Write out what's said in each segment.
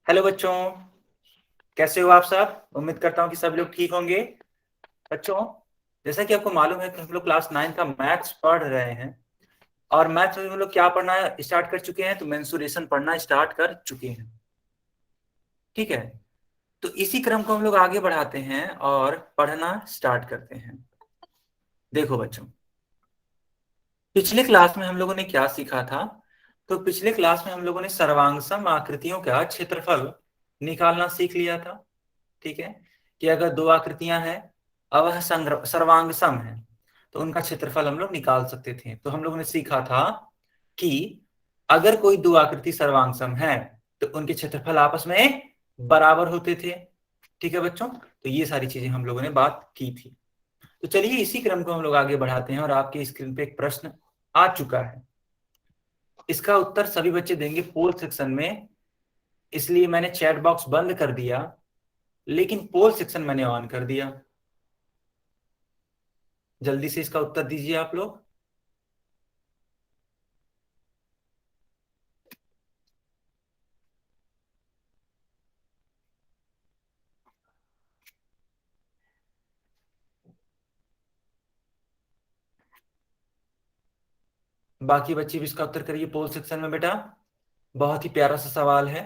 Hello बच्चों, कैसे हो आप सब। उम्मीद करता हूँ कि सब लोग ठीक होंगे। बच्चों, जैसा कि आपको मालूम है कि हम लोग क्लास 9 का मैथ्स पढ़ रहे हैं और मैथ्स में हम लोग क्या पढ़ना स्टार्ट कर चुके हैं, तो मेंसुरेशन पढ़ना स्टार्ट कर चुके हैं। ठीक है, तो इसी क्रम को हम लोग आगे बढ़ाते हैं और पढ़ना स्टार्ट करते हैं। देखो बच्चों, पिछले क्लास में हम लोगों ने क्या सीखा था। तो पिछले क्लास में हम लोगों ने सर्वांगसम आकृतियों का क्षेत्रफल निकालना सीख लिया था। ठीक है, कि अगर दो आकृतियां हैं और वह सर्वांग सम है तो उनका क्षेत्रफल हम लोग निकाल सकते थे। तो हम लोगों ने सीखा था कि अगर कोई दो आकृति सर्वांग सम है तो उनके क्षेत्रफल आपस में बराबर होते थे। ठीक है बच्चों, तो ये सारी चीजें हम लोगों ने बात की थी। तो चलिए इसी क्रम को हम लोग आगे बढ़ाते हैं और आपके स्क्रीन पे एक प्रश्न आ चुका है। इसका उत्तर सभी बच्चे देंगे पोल सेक्शन में, इसलिए मैंने चैट बॉक्स बंद कर दिया, लेकिन पोल सेक्शन मैंने ऑन कर दिया। जल्दी से इसका उत्तर दीजिए आप लोग। बाकी बच्चे भी इसका उत्तर करिए पोल सेक्शन में बेटा। बहुत ही प्यारा सा सवाल है।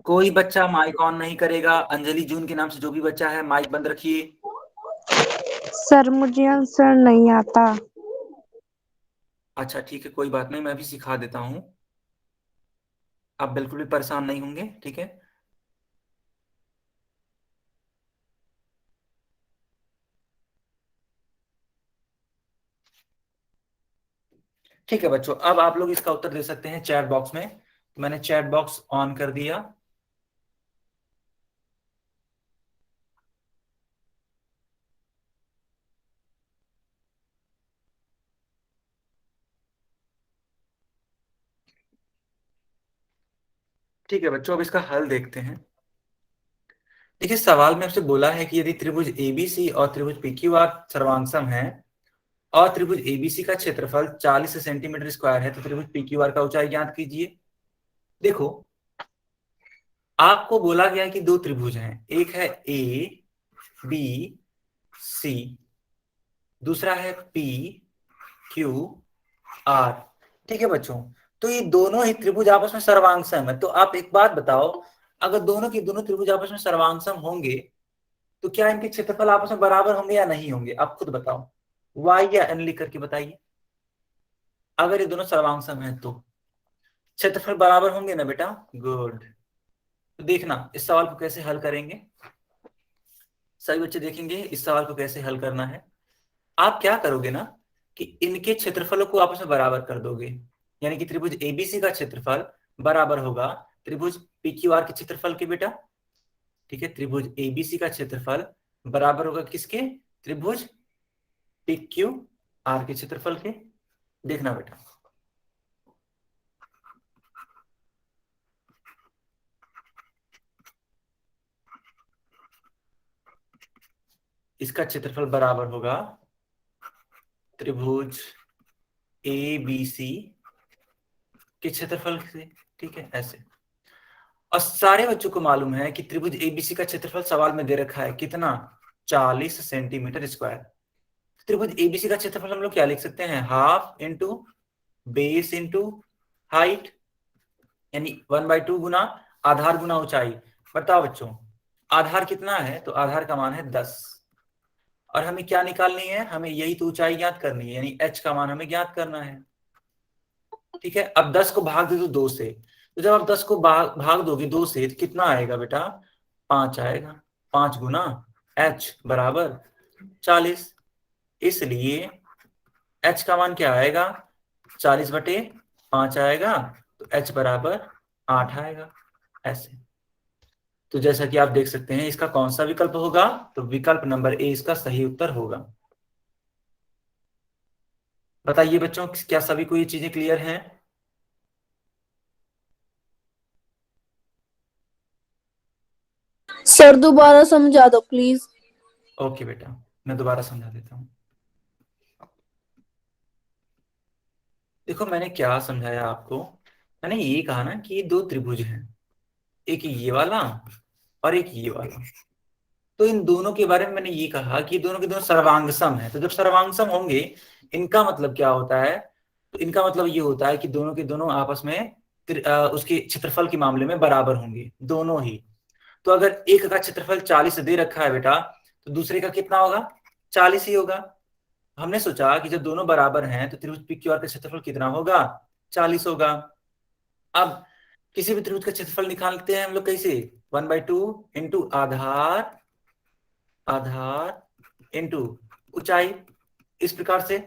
कोई बच्चा माइक ऑन नहीं करेगा। अंजलि जून के नाम से जो भी बच्चा है माइक बंद रखिए। सर मुझे आंसर नहीं आता। अच्छा ठीक है, कोई बात नहीं, मैं भी सिखा देता हूँ। आप बिल्कुल भी परेशान नहीं होंगे, ठीक है। ठीक है बच्चों, अब आप लोग इसका उत्तर दे सकते हैं चैट बॉक्स में। तो मैंने चैट बॉक्स ऑन कर दिया। ठीक है बच्चों, अब इसका हल देखते हैं। देखिए, सवाल में आपसे बोला है कि यदि त्रिभुज एबीसी और त्रिभुज पीक्यूआर सर्वांगसम है और त्रिभुज एबीसी का क्षेत्रफल 40 सेंटीमीटर स्क्वायर है तो त्रिभुज पीक्यूआर का ऊंचाई ज्ञात कीजिए। देखो, आपको बोला गया है कि दो त्रिभुज हैं, एक है ए बी सी, दूसरा है पी क्यू आर। ठीक है बच्चों, तो ये दोनों ही त्रिभुज आपस में सर्वांगसम है। तो आप एक बात बताओ, अगर दोनों की दोनों त्रिभुज आपस में सर्वांगसम होंगे तो क्या इनके क्षेत्रफल आपस में बराबर होंगे या नहीं होंगे? आप खुद बताओ, वाई या एन लिख करके बताइए। अगर ये दोनों सर्वांगसम है तो क्षेत्रफल बराबर होंगे ना बेटा? गुड। तो देखना इस सवाल को कैसे हल करेंगे। सभी बच्चे देखेंगे इस सवाल को कैसे हल करना है। आप क्या करोगे ना कि इनके क्षेत्रफलों को आपस में बराबर कर दोगे, यानी कि त्रिभुज एबीसी का क्षेत्रफल बराबर होगा त्रिभुज पीक्यूआर के क्षेत्रफल के बेटा। ठीक है, त्रिभुज एबीसी का क्षेत्रफल बराबर होगा किसके? त्रिभुज पीक्यूआर के क्षेत्रफल के। देखना बेटा, इसका क्षेत्रफल बराबर होगा त्रिभुज ए बी सी के क्षेत्रफल से। ठीक है, ऐसे। और सारे बच्चों को मालूम है कि त्रिभुज एबीसी का क्षेत्रफल सवाल में दे रखा है कितना? 40 सेंटीमीटर स्क्वायर। त्रिभुज एबीसी का क्षेत्रफल हम लोग क्या लिख सकते हैं? Half into base into height, यानी 1/2 गुना आधार गुना ऊंचाई। बताओ बच्चों, आधार कितना है? तो आधार का मान है 10। और हमें क्या निकालनी है? हमें यही तो ऊंचाई ज्ञात करनी है, यानी एच का मान हमें ज्ञात करना है। ठीक है, अब 10 को भाग दे दो 2 से। तो जब आप 10 को भाग दोगे 2 से तो कितना आएगा बेटा? 5 आएगा। 5 गुना एच बराबर 40। इसलिए एच का मान क्या आएगा? 40/5 आएगा। तो एच बराबर 8 आएगा। ऐसे। तो जैसा कि आप देख सकते हैं इसका कौन सा विकल्प होगा? तो विकल्प नंबर ए इसका सही उत्तर होगा। बताइए बच्चों, क्या सभी को ये चीजें क्लियर हैं? सर दोबारा समझा दो प्लीज। ओके बेटा, मैं दोबारा समझा देता हूँ। देखो मैंने क्या समझाया आपको, मैंने ये कहा ना कि ये दो त्रिभुज हैं, एक ये वाला और एक ये वाला। तो इन दोनों के बारे में मैंने ये कहा कि दोनों के दोनों सर्वांगसम है। तो जब सर्वांगसम होंगे, इनका मतलब क्या होता है? तो इनका मतलब ये होता है कि दोनों के दोनों आपस में उसके क्षेत्रफल के मामले में बराबर होंगे, दोनों ही। तो अगर एक का क्षेत्रफल 40 दे रखा है बेटा, तो दूसरे का कितना होगा? 40 ही होगा। हमने सोचा कि जब दोनों बराबर हैं तो त्रिभुज पी क्यू आर का क्षेत्रफल कितना होगा? 40 होगा। अब किसी भी त्रिभुज का क्षेत्रफल निकालते हैं हम लोग कैसे? 1/2 इंटू आधार, आधार इंटू ऊंचाई, इस प्रकार से।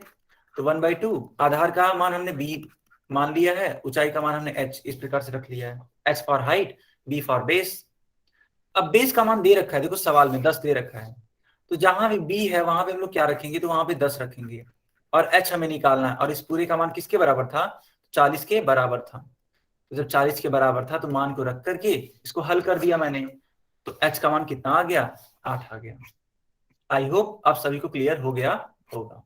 तो 1/2 आधार का मान हमने b मान लिया है, ऊंचाई का मान हमने h इस प्रकार से रख लिया है। h for height, b for base. अब बेस का मान दे रखा है, देखो सवाल में 10 दे रखा है, तो जहां भी b है वहां पे हम लोग क्या रखेंगे? तो वहां पे 10 रखेंगे। और h हमें निकालना है, और इस पूरे का मान किसके बराबर था? 40 के बराबर था। तो जब 40 के बराबर था तो मान को रख करके इसको हल कर दिया मैंने, तो h का मान कितना आ गया? 8 आ गया। आई होप आप सभी को क्लियर हो गया होगा।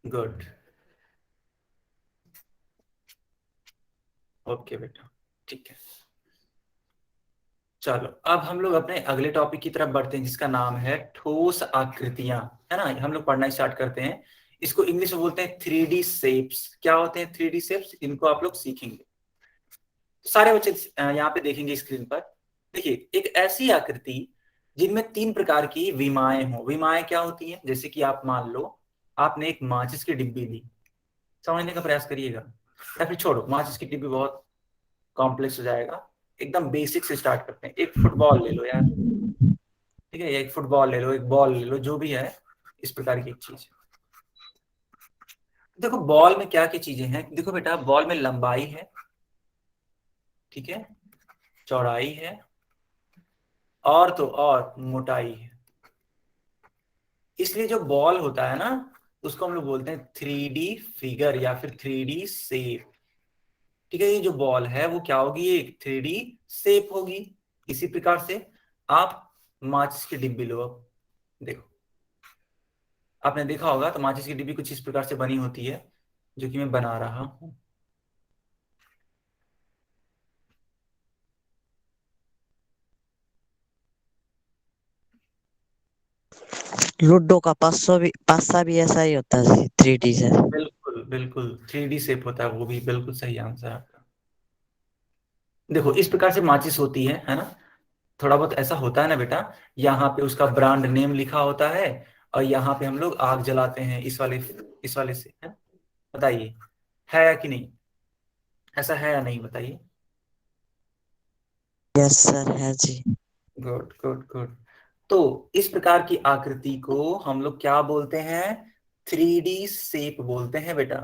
गुड, ओके बेटा, ठीक है। चलो अब हम लोग अपने अगले टॉपिक की तरफ बढ़ते हैं, जिसका नाम है ठोस आकृतियां, है ना। हम लोग पढ़ना स्टार्ट करते हैं। इसको इंग्लिश में बोलते हैं 3D शेप्स। क्या होते हैं 3D शेप्स? इनको आप लोग सीखेंगे। सारे बच्चे यहाँ पे देखेंगे स्क्रीन पर। देखिए, एक ऐसी आकृति जिनमें 3 प्रकार की विमाएं हो। विमाएं क्या होती हैं? जैसे कि आप मान लो आपने एक माचिस की डिब्बी ली, समझने का प्रयास करिएगा, या फिर छोड़ो, माचिस की डिब्बी बहुत कॉम्प्लेक्स हो जाएगा। एकदम बेसिक से स्टार्ट करते हैं। एक फुटबॉल ले लो यार, ठीक है, एक फुटबॉल ले लो, एक बॉल ले लो, जो भी है, इस प्रकार की एक चीज। देखो बॉल में क्या क्या चीजें हैं। देखो बेटा, बॉल में लंबाई है, ठीक है, चौड़ाई है, और तो और मोटाई है। इसलिए जो बॉल होता है ना, उसको हम लोग बोलते हैं 3D फिगर या फिर 3D शेप। ठीक है, ये जो बॉल है वो क्या होगी? एक 3D शेप होगी। इसी प्रकार से आप माचिस की डिब्बी लो। अब देखो, आपने देखा होगा तो माचिस की डिब्बी कुछ इस प्रकार से बनी होती है, जो कि मैं बना रहा हूं। लूडो का पासा भी ऐसा ही होता है 3D से। बिल्कुल बिल्कुल 3D शेप होता है वो भी, बिल्कुल सही आंसर आपका। देखो इस प्रकार से माचिस होती है ना। थोड़ा बहुत ऐसा होता है ना बेटा, यहाँ पे उसका ब्रांड नेम लिखा होता है, और यहाँ पे हम लोग आग जलाते हैं इस वाले से, है? बताइए, है या कि नहीं? ऐसा है या नहीं, बताइए। यस सर, है जी। Good good good. तो इस प्रकार की आकृति को हम लोग क्या बोलते हैं? 3D शेप बोलते हैं बेटा,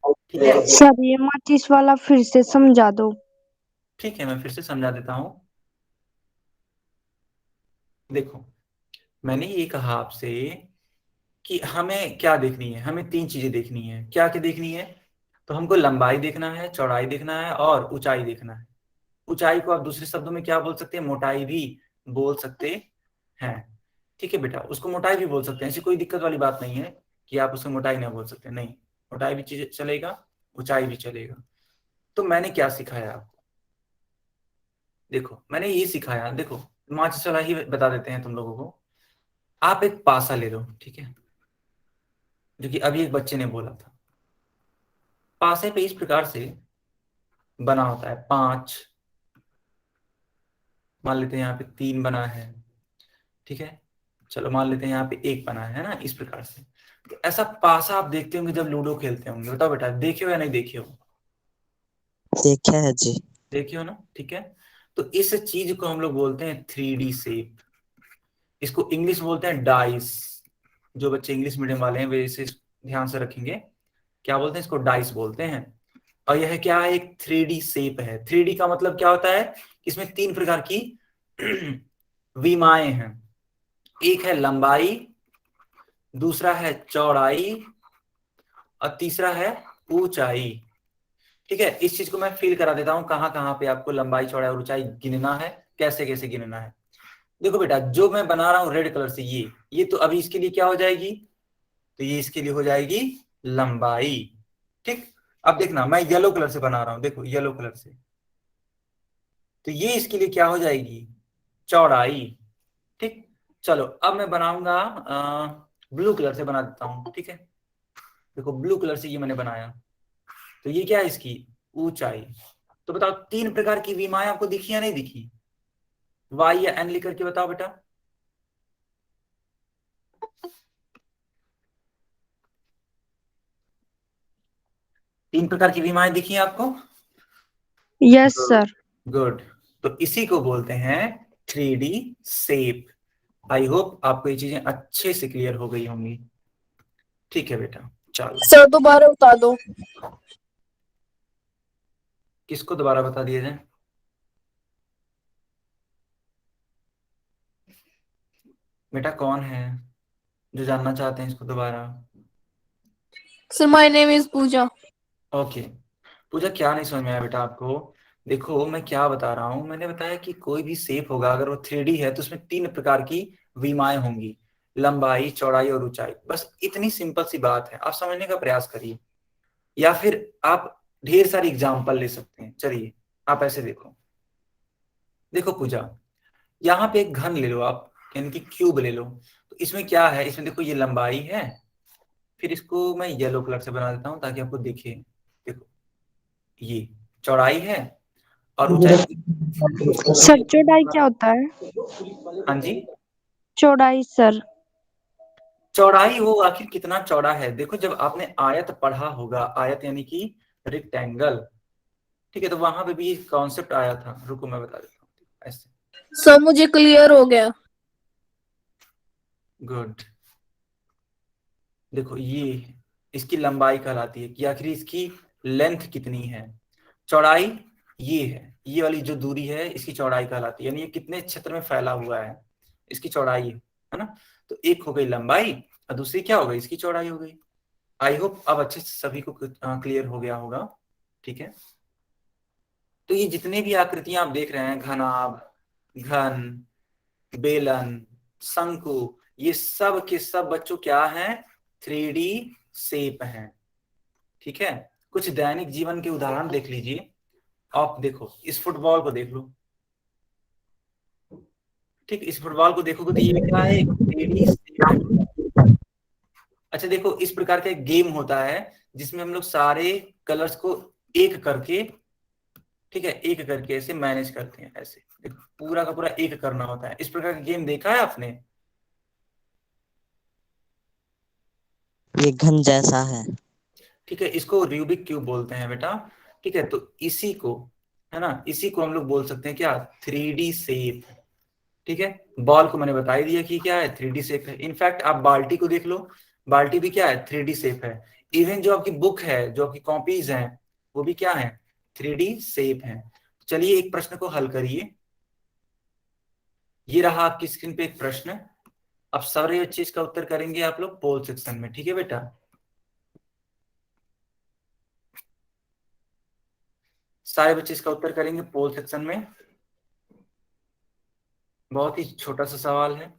ठीक है। सर ये माचिस वाला फिर से समझा दो। ठीक है, मैं फिर से समझा देता हूं। देखो, मैंने ये कहा आपसे कि हमें क्या देखनी है? हमें 3 चीजें देखनी है। क्या क्या देखनी है? तो हमको लंबाई देखना है, चौड़ाई देखना है, और ऊंचाई देखना है। ऊंचाई को आप दूसरे शब्दों में क्या बोल सकते हैं? मोटाई भी बोल सकते हैं। ठीक है बेटा, उसको मोटाई भी बोल सकते हैं, ऐसी कोई दिक्कत वाली बात नहीं है कि आप उसको मोटाई ना बोल सकते, नहीं। मोटाई भी चीज चलेगा, ऊंचाई भी चलेगा। तो मैंने क्या सिखाया आपको? देखो मैंने ये सिखाया, देखो माचिस वाला ही बता देते हैं तुम लोगों को। आप एक पासा ले लो, ठीक है, जो कि अभी एक बच्चे ने बोला था। पासे पे इस प्रकार से बना होता है 5, मान लेते हैं यहाँ पे 3 बना है, ठीक है। चलो मान लेते हैं यहाँ पे 1 बना है ना, इस प्रकार से। तो ऐसा पासा आप देखते होंगे जब लूडो खेलते होंगे। बताओ बेटा, देखे हो या नहीं देखे हो? देखा है जी। देखे हो ना, ठीक है। तो इस चीज को हम लोग बोलते हैं 3D शेप। इसको इंग्लिश बोलते हैं डाइस। जो बच्चे इंग्लिश मीडियम वाले हैं वे इसे ध्यान से रखेंगे। क्या बोलते हैं इसको? डाइस बोलते हैं। और यह क्या है? एक 3D शेप है। 3D का मतलब क्या होता है? इसमें 3 प्रकार की विमाएं हैं। एक है लंबाई, दूसरा है चौड़ाई, और तीसरा है ऊंचाई। ठीक है, इस चीज को मैं फील करा देता हूं, कहां कहां पे आपको लंबाई, चौड़ाई और ऊंचाई गिनना है, कैसे कैसे गिनना है। देखो बेटा, जो मैं बना रहा हूं रेड कलर से, ये तो अभी इसके लिए क्या हो जाएगी? तो ये इसके लिए हो जाएगी लंबाई। ठीक, अब देखना मैं येलो कलर से बना रहा हूं, देखो येलो कलर से, तो ये इसके लिए क्या हो जाएगी, चौड़ाई। ठीक, चलो अब मैं बनाऊंगा ब्लू कलर से बना देता हूं। ठीक है, देखो ब्लू कलर से ये मैंने बनाया, तो ये क्या है इसकी ऊंचाई। तो बताओ 3 प्रकार की विमाएं आपको दिखी या नहीं दिखी, वाई या एन लिख करके बताओ बेटा। तीन प्रकार की विमाएं दिखी हैं आपको। Yes sir. गुड, तो इसी को बोलते हैं 3D शेप। आई होप आपको ये चीजें अच्छे से क्लियर हो गई होंगी। ठीक है बेटा, चलो सर दोबारा बता दो। किसको दोबारा बता दिया जाए। बेटा कौन है जो जानना चाहते हैं इसको दोबारा। Sir my name is Pooja. Okay, Pooja क्या नहीं समझ में आया बेटा आपको। देखो मैं क्या बता रहा हूं, मैंने बताया कि कोई भी शेप होगा अगर वो 3D है तो उसमें 3 प्रकार की विमाएं होंगी, लंबाई चौड़ाई और ऊंचाई। बस इतनी सिंपल सी बात है, आप समझने का प्रयास करिए, या फिर आप ढेर सारी एग्जाम्पल ले सकते हैं। चलिए आप ऐसे देखो, देखो पूजा यहाँ पे एक घन ले लो आप, यानी कि क्यूब ले लो। तो इसमें क्या है, इसमें देखो ये लंबाई है, फिर इसको मैं येलो कलर से बना देता हूँ ताकि आपको दिखे। देखो ये चौड़ाई है और ऊंचाई। सर चौड़ाई क्या होता है? हाँ जी, चौड़ाई सर। चौड़ाई वो आखिर कितना चौड़ा है। देखो जब आपने आयत पढ़ा होगा, आयत यानी कि रेक्टेंगल, ठीक है, तो वहां पे भी एक कॉन्सेप्ट आया था, रुको मैं बता देता हूँ ऐसे। सर मुझे क्लियर हो गया। गुड, देखो ये इसकी लंबाई कहलाती है कि आखिर इसकी लेंथ कितनी है। चौड़ाई ये है, ये वाली जो दूरी है इसकी चौड़ाई कहलाती है, यानी ये कितने क्षेत्र में फैला हुआ है, इसकी चौड़ाई है ना। तो एक हो गई लंबाई और दूसरी क्या हो गई, इसकी चौड़ाई हो गई। आई होप अब अच्छे से सभी को क्लियर हो गया होगा। ठीक है, तो ये जितने भी आकृतियां आप देख रहे हैं, घनाभ, घन, बेलन, शंकु, ये सब के सब बच्चों क्या हैं, 3D शेप हैं। ठीक है, कुछ दैनिक जीवन के उदाहरण देख लीजिए। आप देखो इस फुटबॉल को देख लो। ठीक, इस फुटबॉल को देखोगे तो ये क्या है, एक 3D शेप है। अच्छा देखो इस प्रकार का एक गेम होता है जिसमें हम लोग सारे कलर्स को एक करके, ठीक है, एक करके ऐसे मैनेज करते हैं, ऐसे देखो पूरा का पूरा एक करना होता है। इस प्रकार का गेम देखा है आपने। ये घन जैसा है। ठीक है, इसको रूबिक क्यूब बोलते हैं बेटा। ठीक है, तो इसी को, है ना, इसी को हम लोग बोल सकते हैं क्या, 3D शेप। ठीक है, बॉल को मैंने बता ही दिया कि क्या है, 3D शेप है। इनफैक्ट आप बाल्टी को देख लो, बाल्टी भी क्या है, 3D शेप है। इवन जो आपकी बुक है, जो आपकी कॉपीज हैं, वो भी क्या है, 3D शेप है। चलिए एक प्रश्न को हल करिए। ये रहा आपकी स्क्रीन पे एक प्रश्न। अब सारे बच्चे इसका उत्तर करेंगे आप लोग पोल सेक्शन में। ठीक है बेटा, सारे बच्चे इसका उत्तर करेंगे पोल सेक्शन में। बहुत ही छोटा सा सवाल है।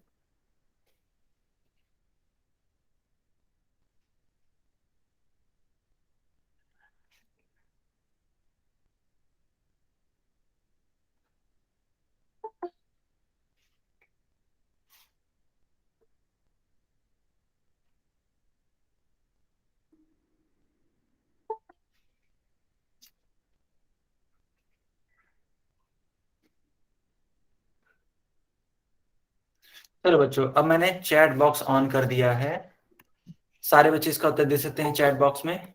चलो बच्चों, अब मैंने चैट बॉक्स ऑन कर दिया है, सारे बच्चे इसका उत्तर दे सकते हैं चैट बॉक्स में।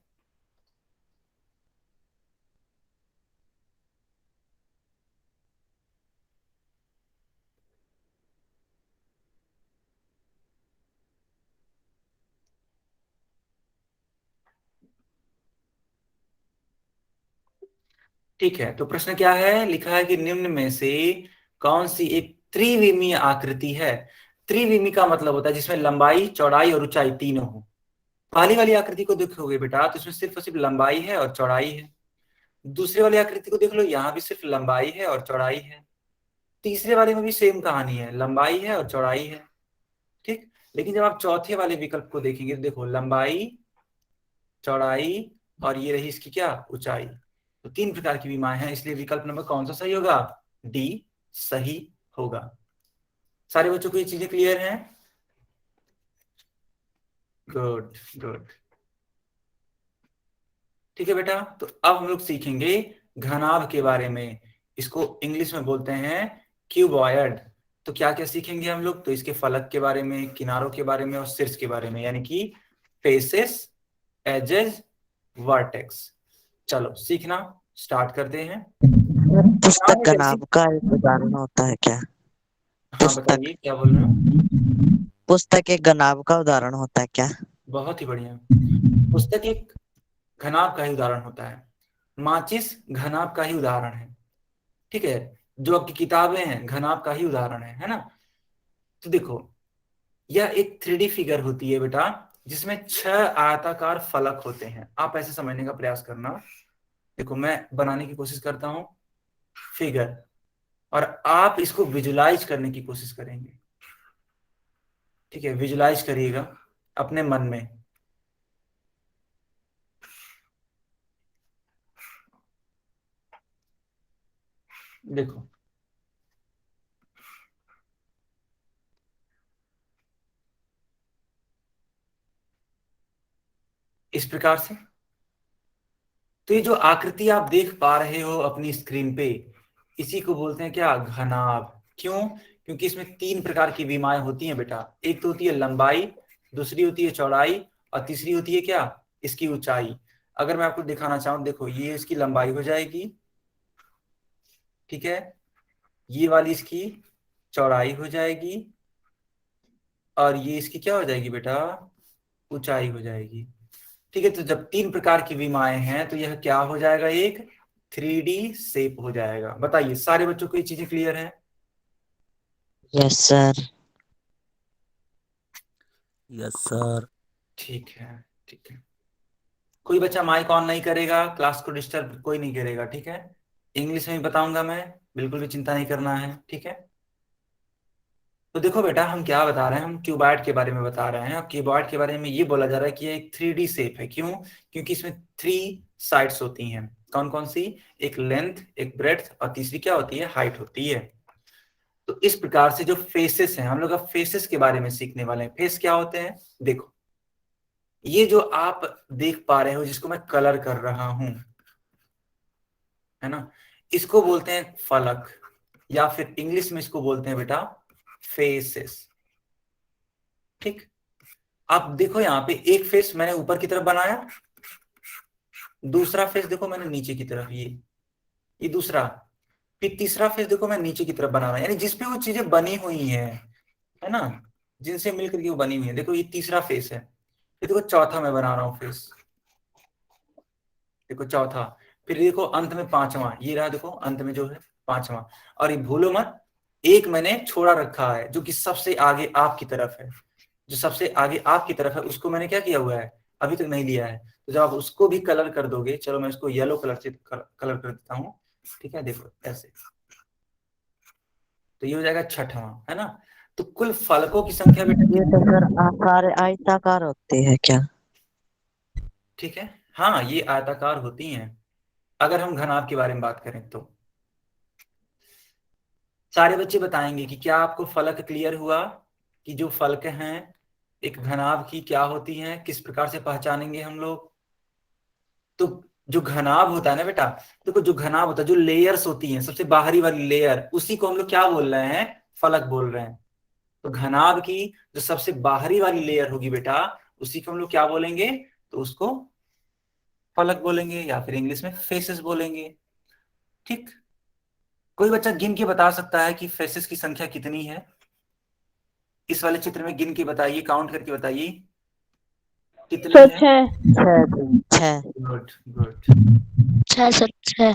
ठीक है, तो प्रश्न क्या है, लिखा है कि निम्न में से कौन सी एक त्रिविमीय आकृति है। त्रिविमीय का मतलब होता है जिसमें लंबाई चौड़ाई और ऊंचाई तीनों हो। पहली वाली आकृति को देखोगे बेटा तो इसमें सिर्फ और सिर्फ लंबाई है और चौड़ाई है। दूसरे वाली आकृति को देख लो, यहाँ भी सिर्फ लंबाई है और चौड़ाई है। तीसरे वाले में भी सेम कहानी है, लंबाई है और चौड़ाई है। ठीक, लेकिन जब आप चौथे वाले विकल्प को देखेंगे तो देखो लंबाई, चौड़ाई और ये रही इसकी क्या, ऊंचाई। तो 3 प्रकार की विमाएं हैं, इसलिए विकल्प नंबर कौन सा सही होगा, डी सही होगा। सारे बच्चों को ये चीजें क्लियर हैं? Good good. ठीक है बेटा, तो अब हम लोग सीखेंगे घनाभ के बारे में। इसको इंग्लिश में बोलते हैं क्यूबॉयड। तो क्या क्या सीखेंगे हम लोग, तो इसके फलक के बारे में, किनारों के बारे में और शीर्ष के बारे में, यानी कि फेसेस, एजेस, वर्टेक्स। चलो सीखना स्टार्ट करते हैं। पुस्तक घनाभ का एक उदाहरण होता है क्या? हाँ पुस्तक बताइए क्या बोल रहे हो। पुस्तक एक घनाभ का उदाहरण होता है क्या? बहुत ही बढ़िया। पुस्तक एक घनाभ का ही उदाहरण होता है। माचिस घनाभ का ही उदाहरण है। ठीक है, जो आपकी किताबें हैं घनाभ का ही उदाहरण है ना। तो देखो यह एक 3D फिगर होती है बेटा, जिसमें 6 आयताकार फलक होते हैं। आप ऐसे समझने का प्रयास करना। देखो मैं बनाने की कोशिश करता हूं फिगर, और आप इसको विजुलाइज करने की कोशिश करेंगे। ठीक है, विजुलाइज करिएगा अपने मन में। देखो इस प्रकार से। तो ये जो आकृति आप देख पा रहे हो अपनी स्क्रीन पे, इसी को बोलते हैं क्या, घनाभ। क्यों? क्योंकि इसमें 3 प्रकार की विमाएं होती हैं बेटा। एक तो होती है लंबाई, दूसरी होती है चौड़ाई, और तीसरी होती है क्या, इसकी ऊंचाई। अगर मैं आपको दिखाना चाहूं, देखो ये इसकी लंबाई हो जाएगी, ठीक है, ये वाली इसकी चौड़ाई हो जाएगी, और ये इसकी क्या हो जाएगी बेटा, ऊंचाई हो जाएगी। ठीक है, तो जब 3 प्रकार की विमाएं हैं तो यह क्या हो जाएगा, एक 3D शेप हो जाएगा। बताइए सारे बच्चों को ये चीजें क्लियर है? Yes sir. Yes sir. ठीक है ठीक है। कोई बच्चा माइक ऑन नहीं करेगा, क्लास को डिस्टर्ब कोई नहीं करेगा, ठीक है। इंग्लिश में ही बताऊंगा मैं, बिल्कुल भी चिंता नहीं करना है, ठीक है। तो देखो बेटा हम क्या बता रहे हैं, हम क्यूबॉइड के बारे में बता रहे हैं। और क्यूबॉइड के बारे में ये बोला जा रहा है कि ये एक 3D शेप है। क्यों? क्योंकि इसमें 3 साइड्स होती हैं। कौन कौन सी? एक लेंथ, एक ब्रेड्थ, और तीसरी क्या होती है, हाइट होती है। तो इस प्रकार से जो फेसेस हैं, हम लोग अब फेसेस के बारे में सीखने वाले हैं। फेस क्या होते हैं, देखो ये जो आप देख पा रहे हो, जिसको मैं कलर कर रहा हूं, है ना, इसको बोलते हैं फलक, या फिर इंग्लिश में इसको बोलते हैं बेटा फेसेस। ठीक, आप देखो यहाँ पे एक फेस मैंने ऊपर की तरफ बनाया, दूसरा फेस देखो मैंने नीचे की तरफ, ये दूसरा, फिर तीसरा फेस देखो मैं नीचे की तरफ बना रहा हूं। यानी जिसपे वो चीजें बनी हुई हैं, है ना, जिनसे मिलकर के वो बनी हुई है। देखो ये तीसरा फेस है, ये देखो चौथा मैं बना रहा हूँ फेस, देखो चौथा, फिर देखो अंत में पांचवा, ये रहा देखो अंत में जो है पांचवा। और ये भूलो मत, एक मैंने छोड़ा रखा है जो कि सबसे आगे आपकी तरफ है। जो सबसे आगे आपकी तरफ है उसको मैंने क्या किया हुआ है, अभी तक नहीं लिया है। तो जब आप उसको भी कलर कर दोगे, चलो मैं इसको येलो कलर से कलर कर देता हूँ, ठीक है, देखो ऐसे, तो ये हो जाएगा छठवां, है ना। तो कुल फलकों की संख्या बेटा ये तो सर आकार आयताकार होते हैं क्या? ठीक है, हाँ ये आयताकार होती हैं अगर हम घनाभ के बारे में बात करें तो। सारे बच्चे बताएंगे कि क्या आपको फलक क्लियर हुआ, कि जो फलक हैं एक घनाभ की क्या होती हैं, किस प्रकार से पहचानेंगे हम लोग। तो जो घनाभ होता है ना बेटा, देखो जो घनाभ होता है, जो लेयर्स होती हैं, सबसे बाहरी वाली लेयर, उसी को हम लोग क्या बोल रहे हैं, फलक बोल रहे हैं। तो घनाभ की जो सबसे बाहरी वाली लेयर होगी बेटा, उसी को हम लोग क्या बोलेंगे, तो उसको फलक बोलेंगे, या फिर इंग्लिश में फेसेस बोलेंगे। ठीक, कोई बच्चा गिन के बता सकता है कि फेसेस की संख्या कितनी है? इस वाले चित्र में गिन के बताइए, काउंट करके बताइए कितनी सर है। 6। 6। Good good. 6 सर 6।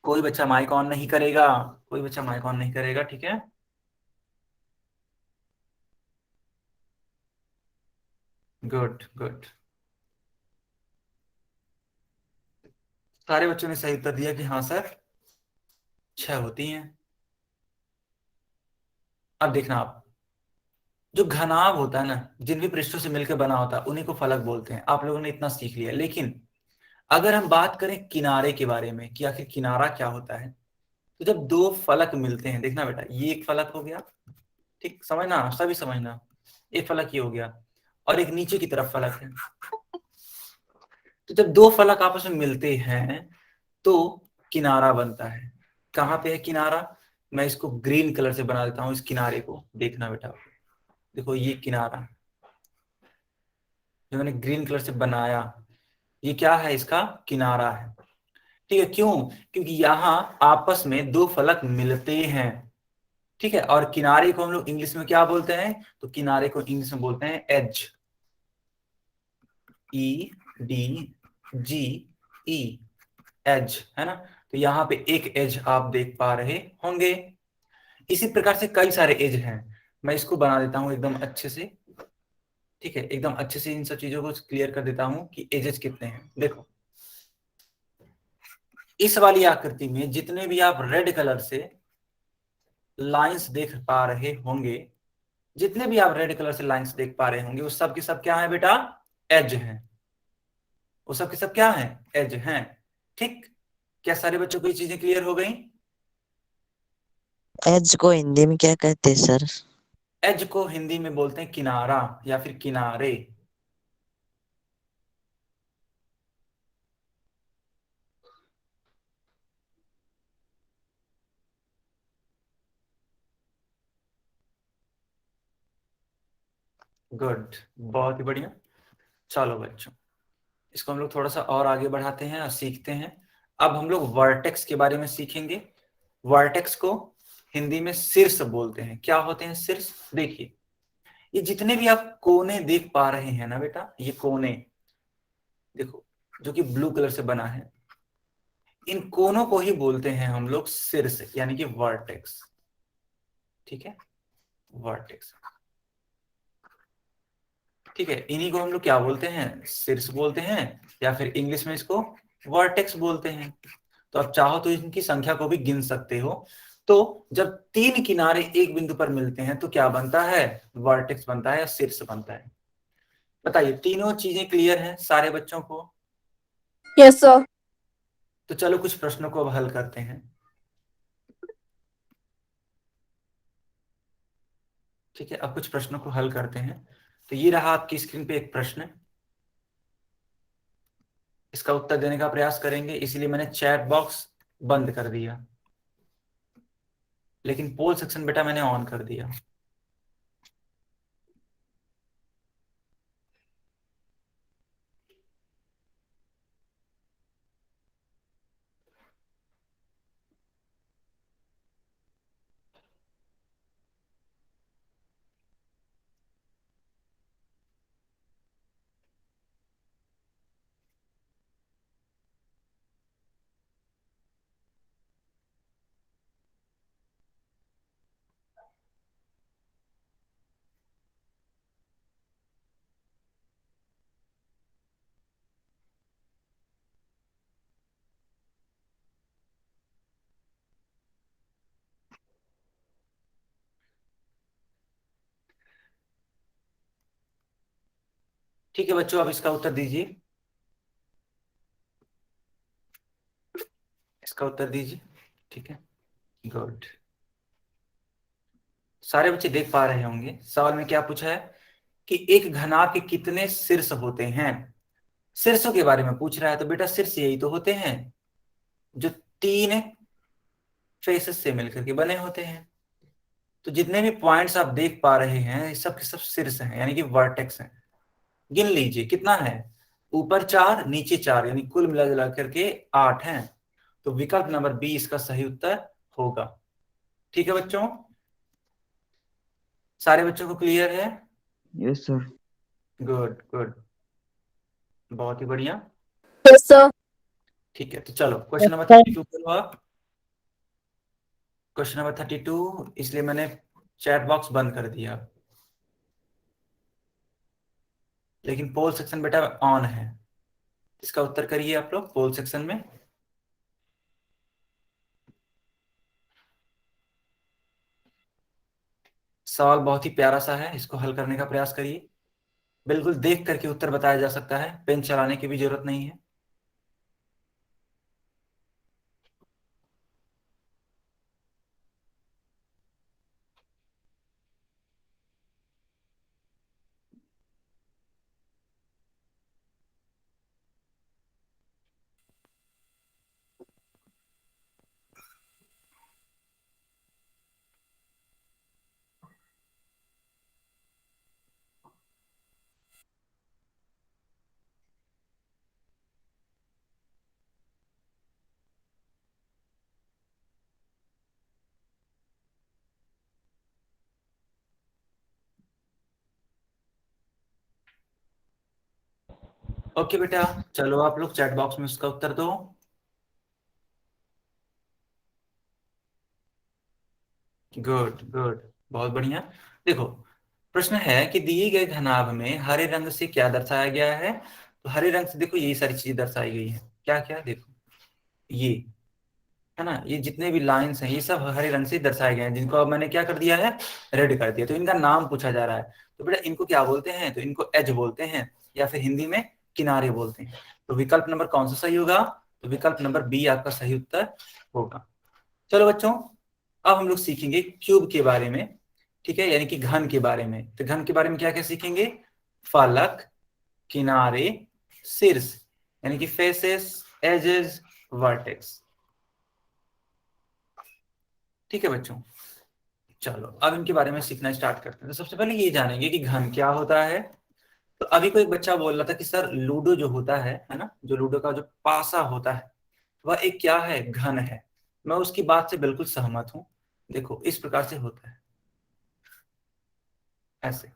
कोई बच्चा माइक ऑन नहीं करेगा, कोई बच्चा माइक ऑन नहीं करेगा, ठीक है। Good good. सारे बच्चों ने सही उत्तर दिया कि हाँ सर 6 होती हैं। अब देखना आप, जो घनाभ होता है ना, जिन भी पृष्ठों से मिलकर बना होता है, उन्हीं को फलक बोलते हैं। आप लोगों ने इतना सीख लिया। लेकिन अगर हम बात करें किनारे के बारे में कि आखिर किनारा क्या होता है, तो जब दो फलक मिलते हैं, देखना बेटा, ये एक फलक हो गया, ठीक, समझना, सभी समझना, एक फलक ये हो गया, और एक नीचे की तरफ फलक है। तो जब दो फलक आपस में मिलते हैं तो किनारा बनता है। कहाँ पे है किनारा? मैं इसको ग्रीन कलर से बना देता हूं, इस किनारे को देखना बेटा। देखो ये किनारा जो मैंने ग्रीन कलर से बनाया, ये क्या है? इसका किनारा है। ठीक है, क्यों? क्योंकि यहाँ आपस में दो फलक मिलते हैं, ठीक है। और किनारे को हम लोग इंग्लिश में क्या बोलते हैं? तो किनारे को इंग्लिश में बोलते हैं एज, ई डी जी ई, एज, है ना। तो यहाँ पे एक एज आप देख पा रहे होंगे। इसी प्रकार से कई सारे एज हैं। मैं इसको बना देता हूं एकदम अच्छे से, ठीक है, एकदम अच्छे से इन सब चीजों को क्लियर कर देता हूं कि एजेस कितने हैं। देखो इस वाली आकृति में जितने भी आप रेड कलर से लाइंस देख पा रहे होंगे, जितने भी आप रेड कलर से लाइंस देख पा रहे होंगे, वो सब के सब क्या है बेटा? एज हैं। वो सब के सब क्या है? एज हैं। ठीक, क्या सारे बच्चों को ये चीजें क्लियर हो गई? एज को हिंदी में क्या कहते हैं सर? एज को हिंदी में बोलते हैं किनारा या फिर किनारे। गुड, बहुत ही बढ़िया। चलो बच्चों, इसको हम लोग थोड़ा सा और आगे बढ़ाते हैं और सीखते हैं। अब हम लोग वर्टेक्स के बारे में सीखेंगे। वर्टेक्स को हिंदी में शीर्ष बोलते हैं। क्या होते हैं शीर्ष? देखिए, ये जितने भी आप कोने देख पा रहे हैं ना बेटा, ये कोने देखो जो कि ब्लू कलर से बना है, इन कोनों को ही बोलते हैं हम लोग शीर्ष, यानी कि वर्टेक्स। ठीक है, वर्टेक्स, ठीक है। इन्हीं को हम लोग क्या बोलते हैं? शीर्ष बोलते हैं, या फिर इंग्लिश में इसको वर्टेक्स बोलते हैं। तो आप चाहो तो इनकी संख्या को भी गिन सकते हो। तो जब तीन किनारे एक बिंदु पर मिलते हैं तो क्या बनता है? वर्टेक्स बनता है या शीर्ष बनता है। बताइए, तीनों चीजें क्लियर हैं सारे बच्चों को? Yes sir. तो चलो कुछ प्रश्नों को अब हल करते हैं। ठीक है, अब कुछ प्रश्नों को हल करते हैं। तो ये रहा आपकी स्क्रीन पे एक प्रश्न, इसका उत्तर देने का प्रयास करेंगे, इसलिए मैंने चैट बॉक्स बंद कर दिया, लेकिन पोल सेक्शन बेटा मैंने ऑन कर दिया। ठीक है बच्चों, अब इसका उत्तर दीजिए, इसका उत्तर दीजिए। ठीक है, गुड। सारे बच्चे देख पा रहे होंगे सवाल में क्या पूछा है कि एक घनाभ के कितने शीर्ष होते हैं। शीर्षों के बारे में पूछ रहा है। तो बेटा शीर्ष यही तो होते हैं जो तीन फेसेस से मिलकर के बने होते हैं। तो जितने भी पॉइंट्स आप देख पा रहे हैं, ये सब के सब शीर्ष हैं, यानी कि वर्टेक्स हैं। गिन लीजिए कितना है, ऊपर 4 नीचे 4, यानी कुल मिला जुला करके 8 हैं। तो विकल्प नंबर बी इसका सही उत्तर होगा। ठीक है बच्चों, सारे बच्चों को क्लियर है? Yes sir. गुड गुड, बहुत ही बढ़िया। Yes sir. ठीक है, तो चलो क्वेश्चन यस नंबर सर। 32 करो आप। क्वेश्चन नंबर 32, इसलिए मैंने चैट बॉक्स बंद कर दिया, लेकिन पोल सेक्शन बेटा ऑन है। इसका उत्तर करिए आप लोग पोल सेक्शन में। सवाल बहुत ही प्यारा सा है, इसको हल करने का प्रयास करिए। बिल्कुल देख करके उत्तर बताया जा सकता है, पेन चलाने की भी जरूरत नहीं है। ओके बेटा, चलो आप लोग चैट बॉक्स में उसका उत्तर दो। गुड गुड, बहुत बढ़िया। देखो, प्रश्न है कि दिए गए घनाभ में हरे रंग से क्या दर्शाया गया है। तो हरे रंग से देखो यही सारी चीजें दर्शाई गई है। क्या क्या, देखो ये है ना, ये जितने भी लाइंस हैं ये सब हरे रंग से दर्शाए गए हैं, जिनको अब मैंने क्या कर दिया है, रेड कर दिया। तो इनका नाम पूछा जा रहा है। तो बेटा इनको क्या बोलते हैं, तो इनको एज बोलते हैं, या फिर हिंदी में किनारे बोलते हैं। तो विकल्प नंबर कौन सा सही होगा, तो विकल्प नंबर बी आपका सही उत्तर होगा। चलो बच्चों, अब हम लोग सीखेंगे क्यूब के बारे में, ठीक है, यानी कि घन के बारे में। तो घन के बारे में क्या क्या सीखेंगे, फलक, किनारे, शीर्ष, यानी कि फेसेस, एजेस, वर्टेक्स। ठीक है बच्चों, चलो अब इनके बारे में सीखना स्टार्ट करते हैं। तो सबसे पहले ये जानेंगे कि घन क्या होता है। तो अभी कोई एक बच्चा बोल रहा था कि सर लूडो जो होता है ना, जो लूडो का जो पासा होता है वह एक क्या है, घन है। मैं उसकी बात से बिल्कुल सहमत हूं। देखो इस प्रकार से होता है, ऐसे।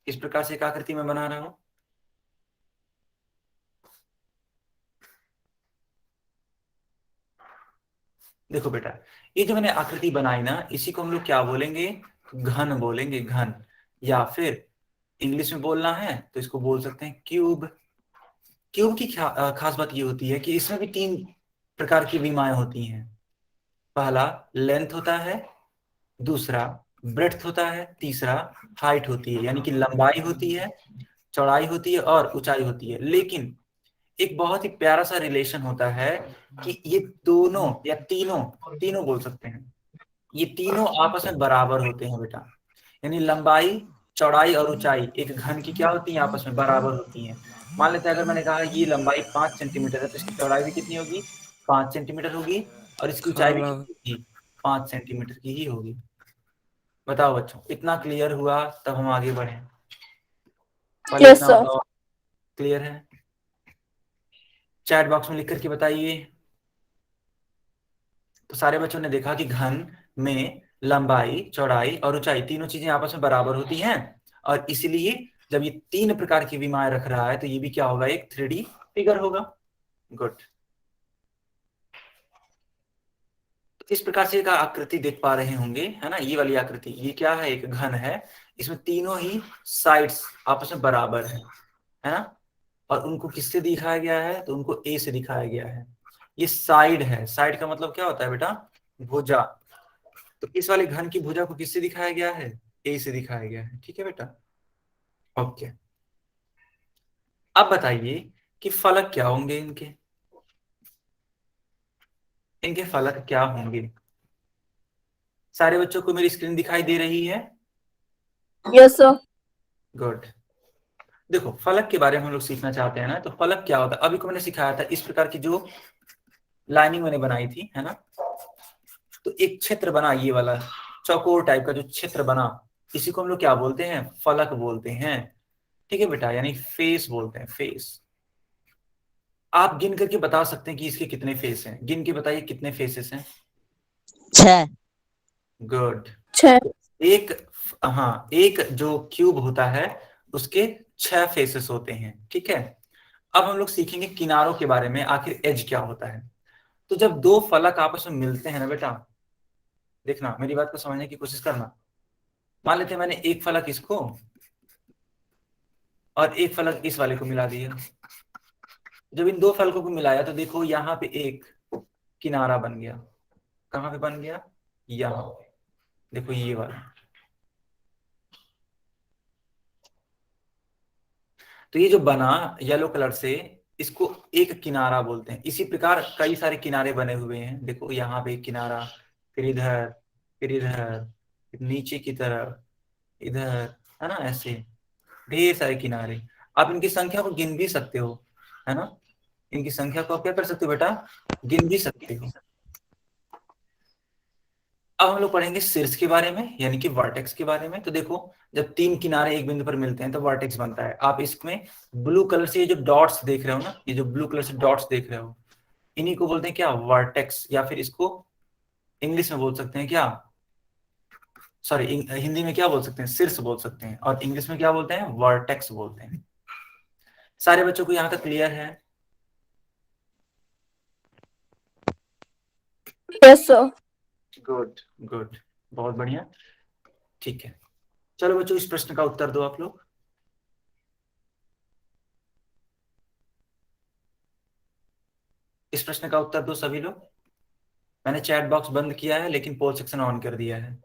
इस प्रकार से एक आकृति में बना रहा हूं। देखो बेटा, ये जो मैंने आकृति बनाई ना, इसी को हम लोग क्या बोलेंगे, घन बोलेंगे, घन। या फिर इंग्लिश में बोलना है तो इसको बोल सकते हैं क्यूब। क्यूब की खास बात ये होती है कि इसमें भी तीन प्रकार की विमाएं होती हैं। पहला लेंथ होता है, दूसरा ब्रेड्थ होता है, तीसरा हाइट होती है, यानी कि लंबाई होती है, चौड़ाई होती है और ऊंचाई होती है। लेकिन एक बहुत ही प्यारा सा रिलेशन होता है कि ये दोनों या तीनों, तीनों बोल सकते हैं, ये तीनों आपस में बराबर होते हैं बेटा। यानी लंबाई, चौड़ाई और ऊंचाई एक घन की क्या होती है, आपस में बराबर होती हैं। मान लेते हैं अगर मैंने कहा ये लंबाई 5 सेंटीमीटर है, तो इसकी चौड़ाई भी कितनी होगी, 5 सेंटीमीटर होगी, और इसकी ऊंचाई भी खाला कितनी होगी, 5 सेंटीमीटर की ही होगी। बताओ बच्चों, इतना क्लियर हुआ, तब हम आगे बढ़े। पहले Yes, इतना sir. बताओ, क्लियर है। चैट बॉक्स में लिख करके बताइए। तो सारे बच्चों ने देखा कि घन में लंबाई, चौड़ाई और ऊंचाई तीनों चीजें आपस में बराबर होती हैं, और इसीलिए जब ये तीन प्रकार की विमाएं रख रहा है तो ये भी क्या होगा, एक 3D फिगर होगा। गुड। तो इस प्रकार से एक आकृति देख पा रहे होंगे, है ना, ये वाली आकृति, ये क्या है, एक घन है। इसमें तीनों ही साइड्स आपस में बराबर है ना। और उनको किससे दिखाया गया है, तो उनको ए से दिखाया गया है। ये साइड है, साइड का मतलब क्या होता है बेटा, भुजा। तो इस वाले घन की भुजा को किससे दिखाया गया है, ए से दिखाया गया है। ठीक है बेटा, ओके। अब बताइए कि फलक क्या होंगे इनके, इनके फलक क्या होंगे। सारे बच्चों को मेरी स्क्रीन दिखाई दे रही है। Yes, sir. गुड। देखो फलक के बारे में हम लोग सीखना चाहते हैं ना, तो फलक क्या होता है, अभी को मैंने सिखाया था इस प्रकार की जो लाइनिंग मैंने बनाई थी, है ना। तो एक क्षेत्र बना, ये वाला चौकोर टाइप का जो क्षेत्र बना, इसी को हम लोग क्या बोलते हैं, फलक बोलते हैं। ठीक है बेटा, यानी फेस बोलते हैं, फेस। आप गिन करके बता सकते हैं कि इसके कितने फेस हैं, गिन के बताइए कितने फेसेस हैं। 6। गुड। Che. एक, हाँ, एक जो क्यूब होता है उसके 6 फेसेस होते हैं। ठीक है, अब हम लोग सीखेंगे किनारों के बारे में, आखिर एज क्या होता है। तो जब दो फलक आपस में मिलते हैं ना बेटा, देखना मेरी बात को समझने की कोशिश करना। मान लेते हैं मैंने एक फलक इसको और एक फलक इस वाले को मिला दिया, जब इन दो फलकों को मिलाया तो देखो यहाँ पे एक किनारा बन गया। कहाँ पे बन गया? यहाँ पे। देखो ये वाला। तो ये जो बना येलो कलर से, इसको एक किनारा बोलते हैं। इसी प्रकार कई सारे किनारे बने हुए हैं। देखो यहाँ पे एक किनारा, फिर इधर, फिर इधर, फिर नीचे की तरफ, इधर, है ना, ऐसे ढेर सारे किनारे। आप इनकी संख्या को गिन भी सकते हो, है ना। इनकी संख्या को आप क्या कर सकते हो बेटा? गिन भी सकते हो। अब हम लोग पढ़ेंगे शीर्ष के बारे में, यानी कि वर्टेक्स के बारे में। तो देखो, जब तीन किनारे एक बिंदु पर मिलते हैं तो वर्टेक्स बनता है। आप इसमें ब्लू कलर से ये जो डॉट्स देख रहे हो ना, ये जो ब्लू कलर से डॉट्स देख रहे हो, इन्हीं को बोलते हैं क्या? वर्टेक्स। या फिर इसको इंग्लिश में बोल सकते हैं क्या? सॉरी, हिंदी में क्या बोल सकते हैं? शीर्ष बोल सकते हैं। और इंग्लिश में क्या बोलते हैं? वर्टेक्स बोलते हैं। सारे बच्चों को यहाँ तक क्लियर है? Yes, sir. गुड गुड, बहुत बढ़िया। ठीक है, चलो बच्चों इस प्रश्न का उत्तर दो आप लोग। इस प्रश्न का उत्तर दो सभी लोग। मैंने चैट बॉक्स बंद किया है लेकिन पोल सेक्शन ऑन कर दिया है।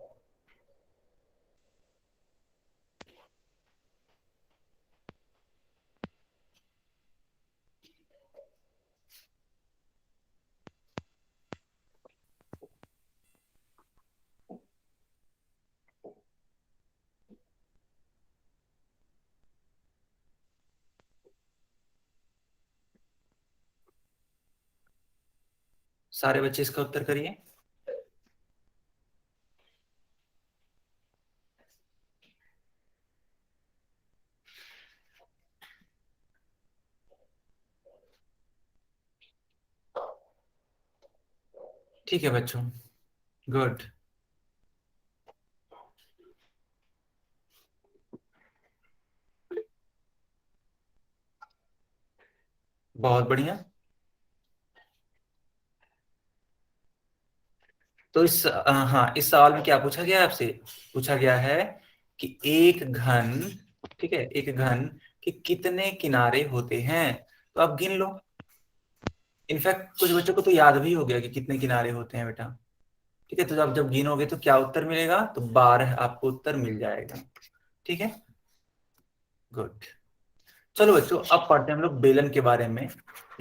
सारे बच्चे इसका उत्तर करिए। ठीक है बच्चों, गुड। बहुत बढ़िया। तो हाँ, इस सवाल में क्या पूछा गया है आपसे? पूछा गया है कि एक घन, ठीक है, एक घन के कितने किनारे होते हैं? तो आप गिन लो। इनफैक्ट कुछ बच्चों को तो याद भी हो गया कि कितने किनारे होते हैं बेटा। ठीक है, तो जब जब गिनोगे तो क्या उत्तर मिलेगा? तो 12 आपको उत्तर मिल जाएगा। ठीक है, गुड। चलो बच्चों, अब पढ़ते हैं हम लोग बेलन के बारे में,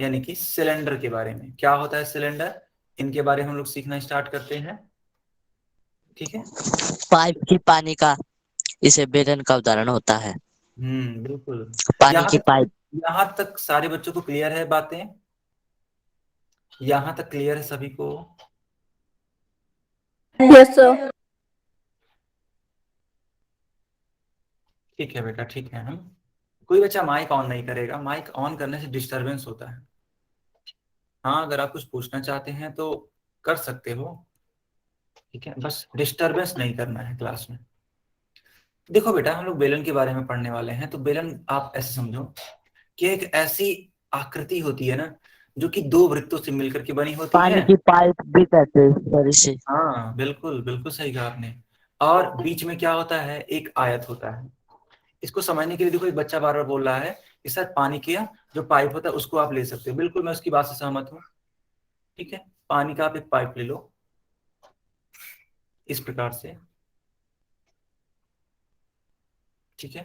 यानी कि सिलेंडर के बारे में। क्या होता है सिलेंडर, इनके बारे में हम लोग सीखना स्टार्ट करते हैं। ठीक है। पाइप की पानी का इसे बेलन का उदाहरण होता है। बिल्कुल। पानी यहाँ की तक पाइप। यहाँ तक सारे बच्चों को क्लियर है बातें? यहाँ तक क्लियर है सभी को? Yes, sir. ठीक है बेटा, ठीक है। हम कोई बच्चा माइक ऑन नहीं करेगा, माइक ऑन करने से डिस्टरबेंस होता है। हाँ, अगर आप कुछ पूछना चाहते हैं तो कर सकते हो, ठीक है, बस डिस्टरबेंस नहीं करना है क्लास में। देखो बेटा, हम लोग बेलन के बारे में पढ़ने वाले हैं। तो बेलन आप ऐसे समझो कि एक ऐसी आकृति होती है ना, जो कि दो वृत्तों से मिलकर के बनी होती है। पानी की पाइप भी कहते हैं सर इसे। हाँ बिल्कुल बिल्कुल सही कहा आपने। और बीच में क्या होता है? एक आयत होता है। इसको समझने के लिए देखो, एक बच्चा बार बार बोल रहा है कि सर पानी का जो पाइप होता है उसको आप ले सकते हो। बिल्कुल, मैं उसकी बात से सहमत हूँ। ठीक है, पानी का आप एक पाइप ले लो इस प्रकार से। ठीक है,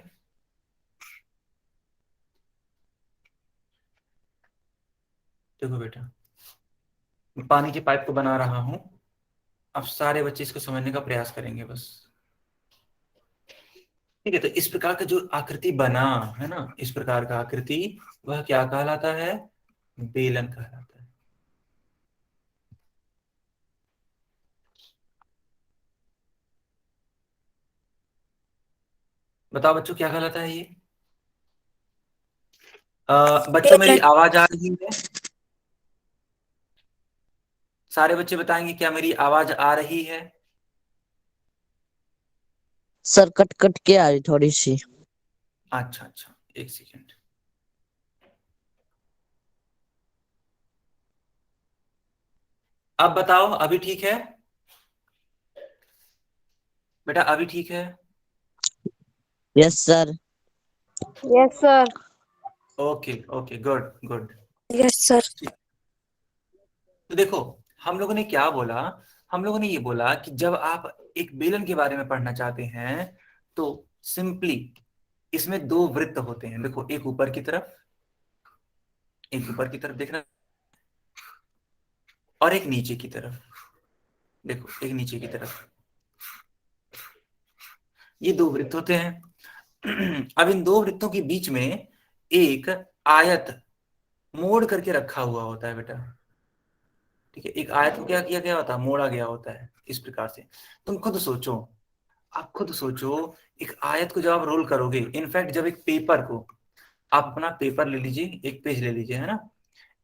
देखो बेटा, मैं पानी के पाइप को बना रहा हूं। अब सारे बच्चे इसको समझने का प्रयास करेंगे बस। ठीक है, तो इस प्रकार का जो आकृति बना है ना, इस प्रकार का आकृति, वह क्या कहलाता है? बेलन कहलाता है। बताओ बच्चों, क्या कहलाता है ये? बच्चों मेरी आवाज आ रही है? सारे बच्चे बताएंगे क्या मेरी आवाज आ रही है? सर कट कट के आ रही थोड़ी सी। अच्छा अच्छा, एक सेकेंड। अब बताओ, अभी ठीक है बेटा? अभी ठीक है? Yes sir. Yes sir. Okay okay, good good. Yes sir. तो देखो हम लोगों ने क्या बोला, हम लोगों ने ये बोला कि जब आप एक बेलन के बारे में पढ़ना चाहते हैं तो सिंपली इसमें दो वृत्त होते हैं। देखो एक ऊपर की तरफ, एक ऊपर की तरफ देखना, और एक नीचे की तरफ। देखो एक नीचे की तरफ, ये दो वृत्त होते हैं। अब इन दो वृत्तों के बीच में एक आयत मोड़ करके रखा हुआ होता है बेटा। ठीक है, एक आयत को क्या किया गया होता है, मोड़ा गया होता है इस प्रकार से। तुम खुद सोचो, आप खुद सोचो, एक आयत को जब आप रोल करोगे, इनफैक्ट जब एक पेपर को, आप अपना पेपर ले लीजिए, एक पेज ले लीजिए, है ना,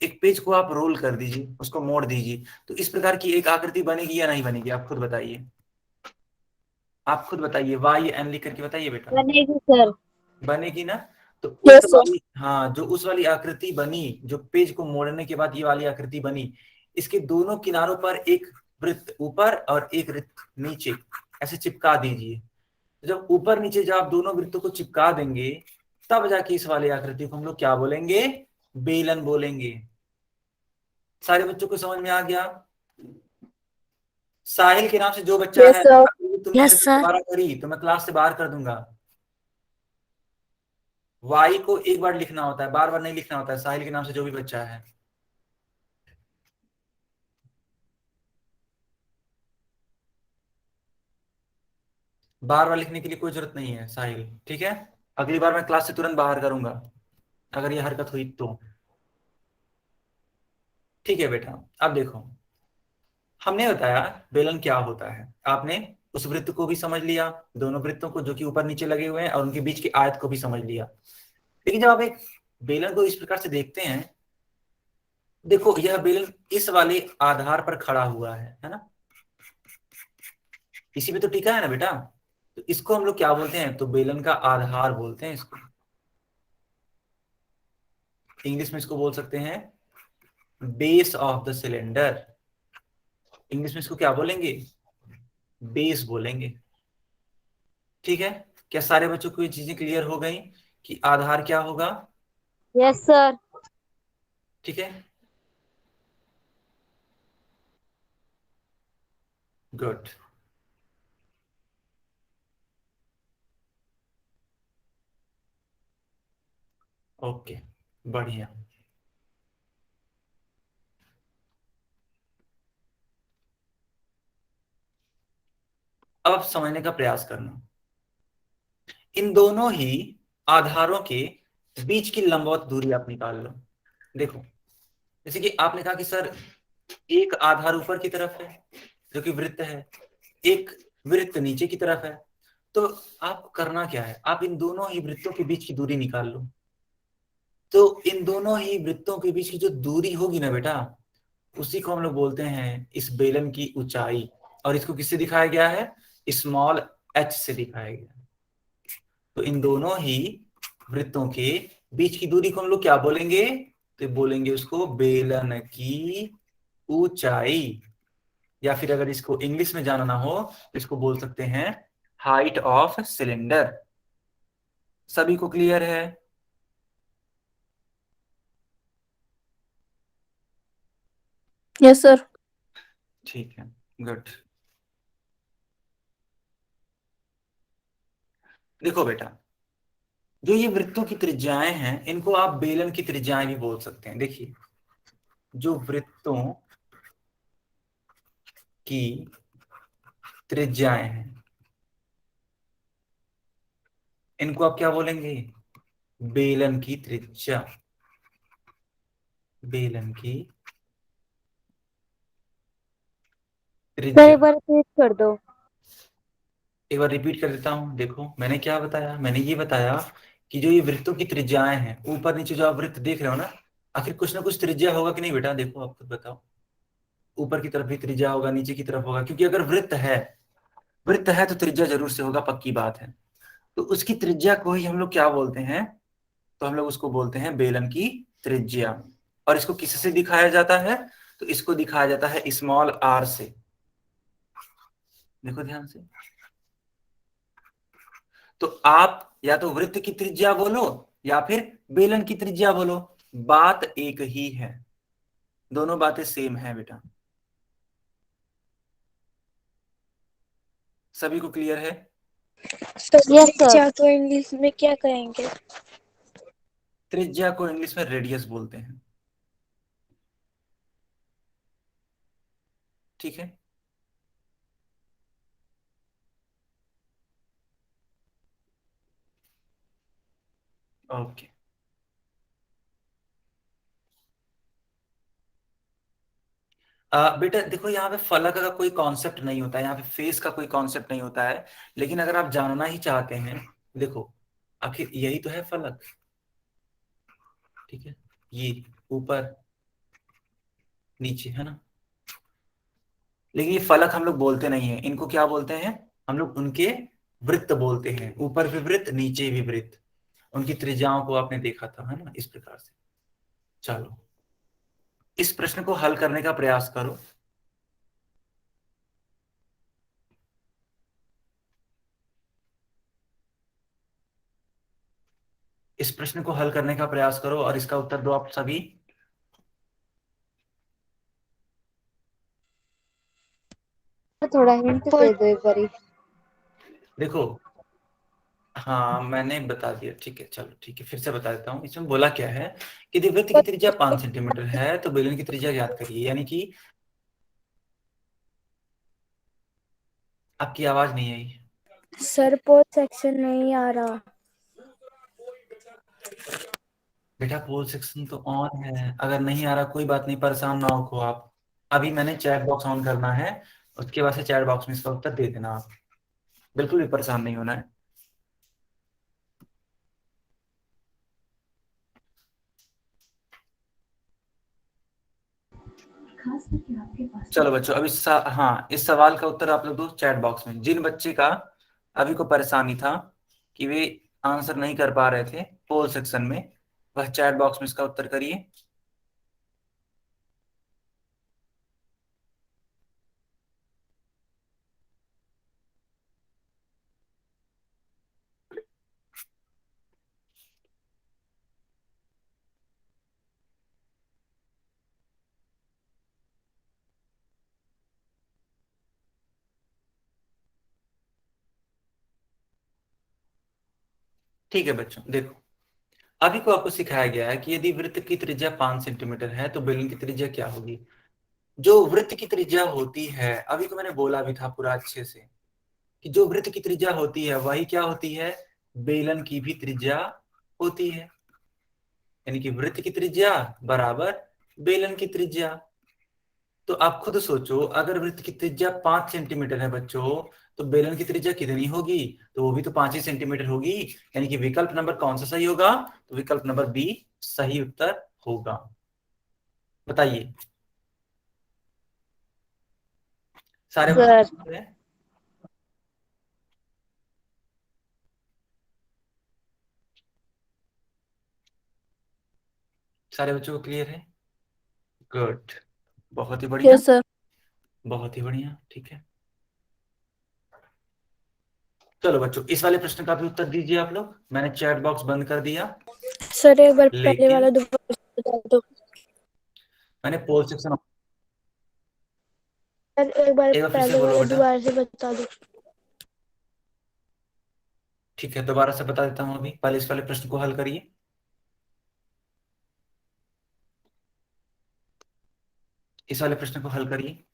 एक पेज को आप रोल कर दीजिए, उसको मोड़ दीजिए, तो इस प्रकार की एक आकृति बनेगी या नहीं बनेगी, आप खुद बताइए। आप खुद बताइए, वाई एन लिख करके बताइए बेटा। बनेगी सर। बनेगी ना। तो उस यस सर। वाली, हाँ, जो उस वाली आकृति बनी, जो पेज को मोड़ने के बाद ये वाली आकृति बनी, इसके दोनों किनारों पर एक वृत्त ऊपर और एक वृत्त नीचे ऐसे चिपका दीजिए। जब ऊपर नीचे जब आप दोनों वृत्तों को चिपका देंगे, तब जाके इस वाली आकृति को हम लोग क्या बोलेंगे, बेलन बोलेंगे। सारे बच्चों को समझ में आ गया। साहिल के नाम से जो बच्चा यस है, सर। तुमने यस हरकत सर। दोबारा करी तो मैं क्लास से बाहर कर दूंगा। वाई को एक बार लिखना होता है, बार बार नहीं लिखना होता है। साहिल के नाम से जो भी बच्चा है, बार बार लिखने के लिए कोई जरूरत नहीं है साहिल, ठीक है। अगली बार मैं क्लास से तुरंत बाहर करूंगा अगर ये हरकत हुई तो। ठीक है बेटा, अब देखो हमने बताया बेलन क्या होता है, आपने उस वृत्त को भी समझ लिया, दोनों वृत्तों को जो कि ऊपर नीचे लगे हुए हैं, और उनके बीच की आयत को भी समझ लिया। लेकिन जब आप एक बेलन को इस प्रकार से देखते हैं, देखो यह बेलन इस वाले आधार पर खड़ा हुआ है ना, इसी पे तो टिका है ना बेटा। तो इसको हम लोग क्या बोलते हैं, तो बेलन का आधार बोलते हैं इसको। इंग्लिश में इसको बोल सकते हैं base of the cylinder. English में इसको क्या बोलेंगे, बेस बोलेंगे। ठीक है, क्या सारे बच्चों को ये चीजें क्लियर हो गई कि आधार क्या होगा। Yes sir. ठीक है, गुड। ओके, बढ़िया। अब समझने का प्रयास करना, इन दोनों ही आधारों के बीच की लंबवत दूरी आप निकाल लो। देखो जैसे कि आपने कहा कि सर एक आधार ऊपर की तरफ है जो कि वृत्त है, एक वृत्त नीचे की तरफ है, तो आप करना क्या है, आप इन दोनों ही वृत्तों के बीच की दूरी निकाल लो। तो इन दोनों ही वृत्तों के बीच की जो दूरी होगी ना बेटा, उसी को हम लोग बोलते हैं इस बेलन की ऊंचाई। और इसको किससे दिखाया गया है, स्मॉल एच से दिखाया गया है। तो इन दोनों ही वृत्तों के बीच की दूरी को हम लोग क्या बोलेंगे, तो बोलेंगे उसको बेलन की ऊंचाई, या फिर अगर इसको इंग्लिश में जानना हो तो इसको बोल सकते हैं हाइट ऑफ सिलेंडर। सभी को क्लियर है। Yes sir. ठीक है, गुड। देखो बेटा, जो ये वृत्तों की त्रिज्याएं हैं, इनको आप बेलन की त्रिज्याएं भी बोल सकते हैं। देखिए जो वृत्तों की त्रिज्याएं हैं, इनको आप क्या बोलेंगे, बेलन की त्रिज्या। बेलन की त्रिज्या। एक बार रिपीट कर दो। एक बार रिपीट कर देता हूं। देखो मैंने क्या बताया, मैंने ये बताया कि जो ये वृत्तों की त्रिज्याएं हैं, ऊपर नीचे जो आप वृत्त देख रहे हो ना, आखिर कुछ ना कुछ त्रिज्या होगा कि नहीं बेटा, देखो आप खुद बताओ। ऊपर की तरफ भी त्रिज्या होगा, नीचे की तरफ होगा, क्योंकि अगर वृत्त है, वृत्त है तो त्रिज्या जरूर से होगा, पक्की बात है। तो उसकी त्रिज्या को ही हम लोग क्या बोलते हैं, तो हम लोग उसको बोलते हैं बेलन की त्रिज्या। और इसको किससे दिखाया जाता है, तो इसको दिखाया जाता है स्मॉल आर से। देखो ध्यान से, तो आप या तो वृत्त की त्रिज्या बोलो या फिर बेलन की त्रिज्या बोलो, बात एक ही है, दोनों बातें सेम है बेटा। सभी को क्लियर है? Yes sir. त्रिज्या को इंग्लिश में क्या कहेंगे? त्रिज्या को इंग्लिश में रेडियस बोलते हैं। ठीक है, ओके। बेटा देखो, यहाँ पे फलक का कोई कॉन्सेप्ट नहीं होता है, यहाँ पे फेस का कोई कॉन्सेप्ट नहीं होता है, लेकिन अगर आप जानना ही चाहते हैं, देखो आखिर यही तो है फलक। ठीक है, ये ऊपर नीचे है ना, लेकिन ये फलक हम लोग बोलते नहीं है, इनको क्या बोलते हैं हम लोग? उनके वृत्त बोलते हैं, ऊपर भी वृत्त नीचे भी वृत्त। उनकी त्रिज्याओं को आपने देखा था, है ना, इस प्रकार से। चलो इस प्रश्न को हल करने का प्रयास करो। इस प्रश्न को हल करने का प्रयास करो और इसका उत्तर दो आप सभी। थोड़ा हिंट दे दो एक बारी। देखो, हाँ मैंने बता दिया, ठीक है, चलो ठीक है, फिर से बता देता हूँ। इसमें बोला क्या है कि यदि वृत्त की त्रिज्या 5 सेंटीमीटर है तो बेलन की त्रिज्या ज्ञात करिए। यानी कि आपकी आवाज नहीं आई। सर पोल सेक्शन नहीं आ रहा। बेटा पोल सेक्शन तो ऑन है, अगर नहीं आ रहा कोई बात नहीं, परेशान ना हो आप। अभी मैंने चैट बॉक्स ऑन करना है, उसके बाद से चैट बॉक्स में इसका उत्तर दे देना आप, बिल्कुल भी परेशान नहीं होना है। चलो बच्चों, अब हाँ, इस सवाल का उत्तर आप लोग दो चैट बॉक्स में। जिन बच्चे का अभी को परेशानी था कि वे आंसर नहीं कर पा रहे थे पोल सेक्शन में, वह चैट बॉक्स में इसका उत्तर करिए। ठीक है बच्चों, देखो अभी को आपको सिखाया गया है कि यदि वृत्त की त्रिज्या 5 सेंटीमीटर है तो बेलन की त्रिज्या क्या होगी। जो वृत्त की त्रिज्या होती है, अभी को मैंने बोला भी था पूरा अच्छे से, कि जो वृत्त की त्रिज्या होती है वही क्या होती है, बेलन की भी त्रिज्या होती है। यानी कि वृत्त की त्रिज्या बराबर बेलन की त्रिज्या। तो आप खुद सोचो, अगर वृत्त की त्रिज्या 5 सेंटीमीटर है बच्चों, तो बेलन की त्रिज्या कितनी होगी? तो वो भी तो 5 ही सेंटीमीटर होगी। यानी कि विकल्प नंबर कौन सा सही होगा? तो विकल्प नंबर बी सही उत्तर होगा। बताइए सारे सर बच्चे हैं? सारे बच्चों को क्लियर है? गुड, बहुत ही बढ़िया, यस सर। बहुत ही बढ़िया, ठीक है। चलो बच्चों, इस वाले प्रश्न का भी उत्तर दीजिए आप लोग। मैंने चैट बॉक्स बंद कर दिया, सर एक बार पहले लेकिन वाला दोबारा से बता दो। मैंने पोल सेक्शन, सर एक बार एक बार फिर से पहले बोलो वाला बेटा। दोबारा से बता दो। ठीक है, दोबारा से बता देता हूं। अभी पहले इस वाले प्रश्न को हल करिए। इस वाले प्रश्न को हल करिए।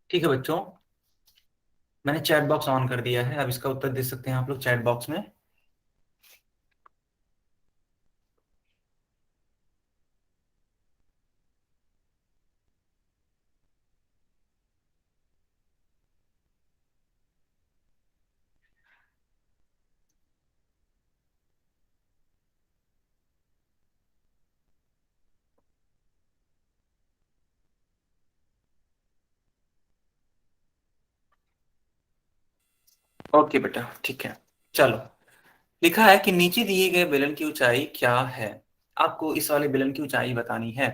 ठीक है बच्चों, मैंने चैट बॉक्स ऑन कर दिया है, अब इसका उत्तर दे सकते हैं आप लोग चैट बॉक्स में। ओके बेटा, ठीक है। चलो, लिखा है कि नीचे दिए गए बेलन की ऊंचाई क्या है। आपको इस वाले बेलन की ऊंचाई बतानी है।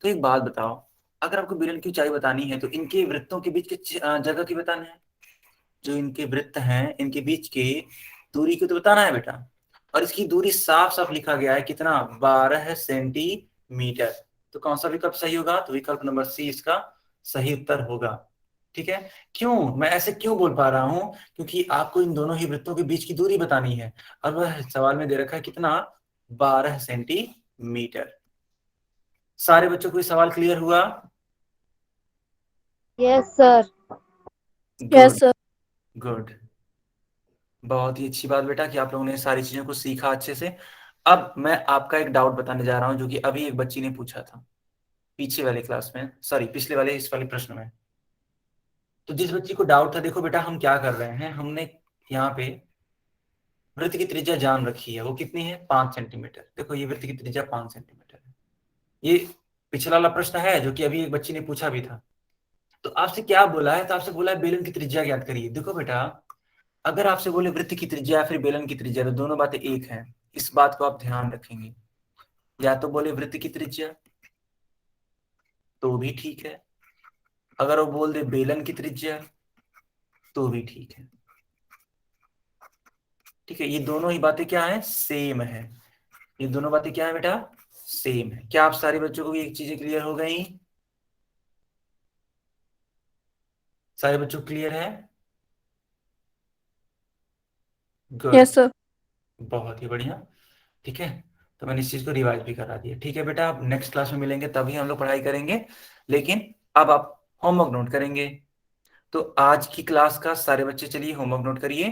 तो एक बात बताओ, अगर आपको बेलन की ऊंचाई बतानी है तो इनके वृत्तों के बीच के जगह की बताना है। जो इनके वृत्त हैं इनके बीच की दूरी को तो बताना है बेटा। और इसकी दूरी साफ साफ लिखा गया है कितना, 12 सेंटीमीटर। तो कौन सा विकल्प सही होगा, तो विकल्प नंबर सी इसका सही उत्तर होगा। ठीक है। क्यों मैं ऐसे क्यों बोल पा रहा हूं, क्योंकि आपको इन दोनों ही वृत्तों के बीच की दूरी बतानी है और वह सवाल में दे रखा है कितना, 12 सेंटीमीटर। सारे बच्चों को ये सवाल क्लियर हुआ? Yes sir. Yes good, sir. Good. बहुत ही अच्छी बात बेटा कि आप लोगों ने सारी चीजों को सीखा अच्छे से। अब मैं आपका एक डाउट बताने जा रहा हूं जो कि अभी एक बच्ची ने पूछा था पीछे वाले क्लास में, सॉरी पिछले वाले इस वाले प्रश्न में। तो जिस बच्ची को डाउट था, देखो बेटा हम क्या कर रहे हैं, हमने यहाँ पे वृत्त की त्रिज्या जान रखी है, वो कितनी है, 5 सेंटीमीटर। देखो ये वृत्त की त्रिज्या 5 सेंटीमीटर है। ये पिछला वाला प्रश्न है जो कि अभी एक बच्ची ने पूछा भी था। तो आपसे क्या बोला है, तो आपसे बोला है बेलन की त्रिज्या ज्ञात करिए। देखो बेटा, अगर आपसे बोले वृत्त की त्रिज्या या फिर बेलन की त्रिज्या, तो दोनों बातें एक हैं। इस बात को आप ध्यान रखेंगे। या तो बोले वृत्त की त्रिज्या तो भी ठीक है, अगर वो बोल दे बेलन की त्रिज्या तो भी ठीक है। ठीक है, ये दोनों ही बातें क्या है, सेम है। ये दोनों बातें क्या है बेटा, सेम है। क्या आप सारे बच्चों को ये चीजें क्लियर हो गई? सारे बच्चों को क्लियर है? Good, yes sir. बहुत ही बढ़िया। ठीक है, तो मैंने इस चीज को रिवाइज भी करा दिया। ठीक है बेटा, आप नेक्स्ट क्लास में मिलेंगे तभी हम लोग पढ़ाई करेंगे, लेकिन अब आप होमवर्क नोट करेंगे। तो आज की क्लास का सारे बच्चे चलिए होमवर्क नोट करिए।